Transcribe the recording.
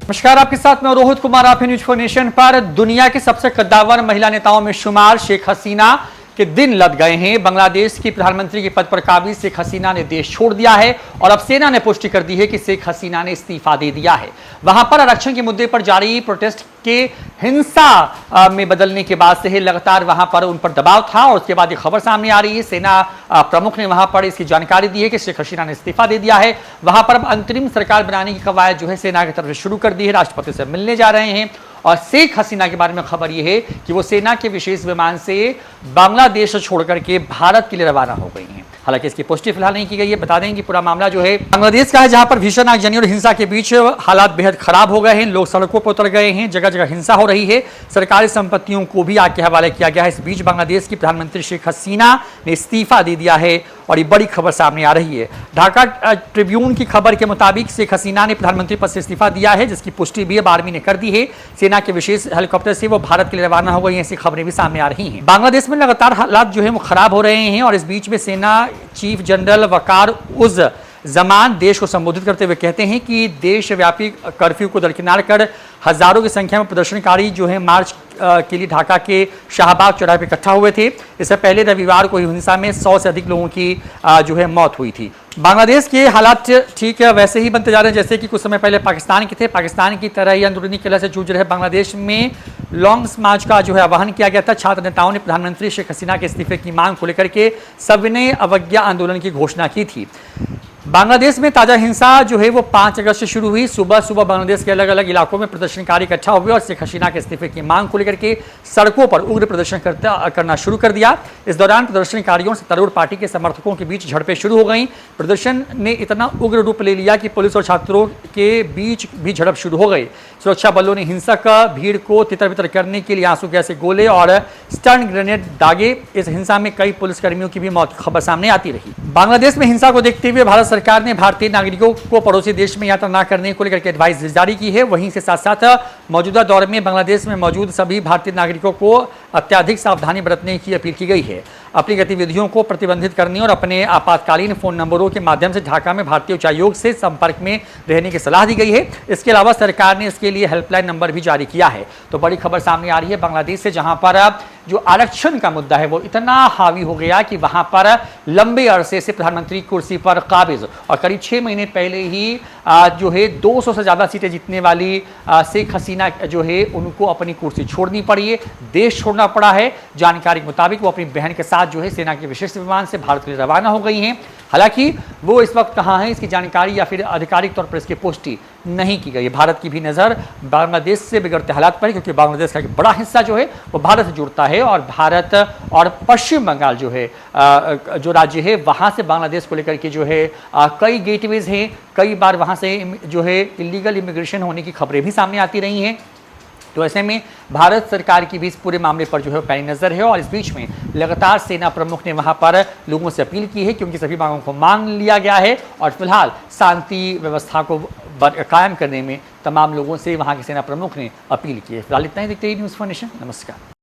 नमस्कार, आपके साथ मैं रोहित कुमार। आप न्यूज फॉर नेशन पर। दुनिया की सबसे कद्दावर महिला नेताओं में शुमार शेख हसीना के दिन लद गए हैं। बांग्लादेश की प्रधानमंत्री के पद पर काबिज शेख हसीना ने देश छोड़ दिया है और अब सेना ने पुष्टि कर दी है कि शेख हसीना ने इस्तीफा दे दिया है। वहां पर आरक्षण के मुद्दे पर जारी प्रोटेस्ट के हिंसा में बदलने के बाद से ही लगातार वहां पर उन पर दबाव था और उसके बाद ये खबर सामने आ रही है। सेना प्रमुख ने वहां पर इसकी जानकारी दी है कि शेख हसीना ने इस्तीफा दे दिया है। वहां पर अब अंतरिम सरकार बनाने की कवायद जो है सेना की तरफ से शुरू कर दी है। राष्ट्रपति से मिलने जा रहे हैं और शेख हसीना के बारे में खबर यह है कि वो सेना के विशेष विमान से बांग्लादेश छोड़कर के भारत के लिए रवाना हो गई हैं। हालांकि इसकी पुष्टि फिलहाल नहीं की गई है। बता दें कि पूरा मामला जो है बांग्लादेश का है, जहां पर भीषण आगजनी और हिंसा के बीच हालात बेहद खराब हो गए हैं। लोग सड़कों पर उतर गए हैं, जगह जगह हिंसा हो रही है। सरकारी संपत्तियों को भी आग के हवाले किया गया है। इस बीच बांग्लादेश की प्रधानमंत्री शेख हसीना ने इस्तीफा दे दिया है और ये बड़ी खबर सामने आ रही है। ढाका ट्रिब्यून की खबर के मुताबिक शेख हसीना ने प्रधानमंत्री पद से इस्तीफा दिया है, जिसकी पुष्टि भी अब आर्मी ने कर दी है। सेना के विशेष हेलीकॉप्टर से वो भारत के लिए रवाना हो गई हैं। ऐसी खबरें भी सामने आ रही हैं। बांग्लादेश में लगातार हालात जो है वो खराब हो रहे हैं और इस बीच में सेना चीफ जनरल वकार उज जमान देश को संबोधित करते हुए कहते हैं कि देशव्यापी कर्फ्यू को दरकिनार कर हजारों की संख्या में प्रदर्शनकारी जो है मार्च के लिए ढाका के शाहबाग चौराहे पर इकट्ठा हुए थे। इससे पहले रविवार को हिंसा में 100 से अधिक लोगों की जो है मौत हुई थी। बांग्लादेश के हालात ठीक है वैसे ही बनते जा रहे हैं जैसे कि कुछ समय पहले पाकिस्तान के थे। पाकिस्तान की तरह ही अंदरूनी किला से जूझ रहे बांग्लादेश में लॉन्ग मार्च का जो है आह्वान किया गया था। छात्र नेताओं ने प्रधानमंत्री शेख हसीना के इस्तीफे की मांग को लेकर के सविनय अवज्ञा आंदोलन की घोषणा की थी। बांग्लादेश में ताजा हिंसा जो है वो 5 अगस्त से शुरू हुई। सुबह सुबह बांग्लादेश के अलग अलग इलाकों में प्रदर्शनकारी इकट्ठा हुए और शेख हसीना के इस्तीफे की मांग को लेकर के सड़कों पर उग्र प्रदर्शन करना शुरू कर दिया। इस दौरान प्रदर्शनकारियों से तरूण पार्टी के समर्थकों के बीच झड़पें शुरू हो गई। प्रदर्शन ने इतना उग्र रूप ले लिया कि पुलिस और छात्रों के बीच भी झड़प शुरू हो गई। सुरक्षा बलों ने हिंसक भीड़ को तितर बितर करने के लिए आंसू गैस के गोले और स्टन ग्रेनेड दागे। इस हिंसा में कई पुलिसकर्मियों की भी मौत की खबर सामने आती रही। बांग्लादेश में हिंसा को देखते हुए भारत सरकार ने भारतीय नागरिकों को पड़ोसी देश में यात्रा न करने को लेकर के एडवाइस जारी की है। वहीं से साथ साथ मौजूदा दौर में बांग्लादेश में मौजूद सभी भारतीय नागरिकों को अत्यधिक सावधानी बरतने की अपील की गई है। अपनी गतिविधियों को प्रतिबंधित करने और अपने आपातकालीन फोन नंबरों के माध्यम से ढाका में भारतीय उच्चायोग से संपर्क में रहने की सलाह दी गई है। इसके अलावा सरकार ने इसके लिए हेल्पलाइन नंबर भी जारी किया है। तो बड़ी खबर सामने आ रही है बांग्लादेश से, जहां पर जो आरक्षण का मुद्दा है वो इतना हावी हो गया कि वहां पर लंबे अरसे से प्रधानमंत्री कुर्सी पर काबिज और करीब 6 महीने पहले ही जो है 200 से ज्यादा सीटें जीतने वाली शेख हसीना जो है उनको अपनी कुर्सी छोड़नी पड़ी है, देश छोड़ना पड़ा है। जानकारी के मुताबिक वो अपनी बहन के साथ जो है सेना के विशेष विमान से भारत के लिए रवाना हो गई हैं। हालांकि वो इस वक्त कहाँ हैं इसकी जानकारी या फिर आधिकारिक तौर पर इसकी पुष्टि नहीं की गई। भारत की भी नज़र बांग्लादेश से बिगड़ते हालात पर है, क्योंकि बांग्लादेश का एक बड़ा हिस्सा जो है वो भारत से जुड़ता है और भारत और पश्चिम बंगाल जो है जो राज्य है वहाँ से बांग्लादेश को लेकर के जो है कई गेटवेज हैं। कई बार वहाँ से जो है इलीगल इमिग्रेशन होने की खबरें भी सामने आती रही हैं। तो ऐसे में भारत सरकार की भी इस पूरे मामले पर जो है पैनी नजर है और इस बीच में लगातार सेना प्रमुख ने वहां पर लोगों से अपील की है कि उनकी सभी मांगों को मान लिया गया है और फिलहाल शांति व्यवस्था को कायम करने में तमाम लोगों से वहां के सेना प्रमुख ने अपील की है। फिलहाल इतना ही। देखते रहिए न्यूज़ फॉर नेशन। नमस्कार।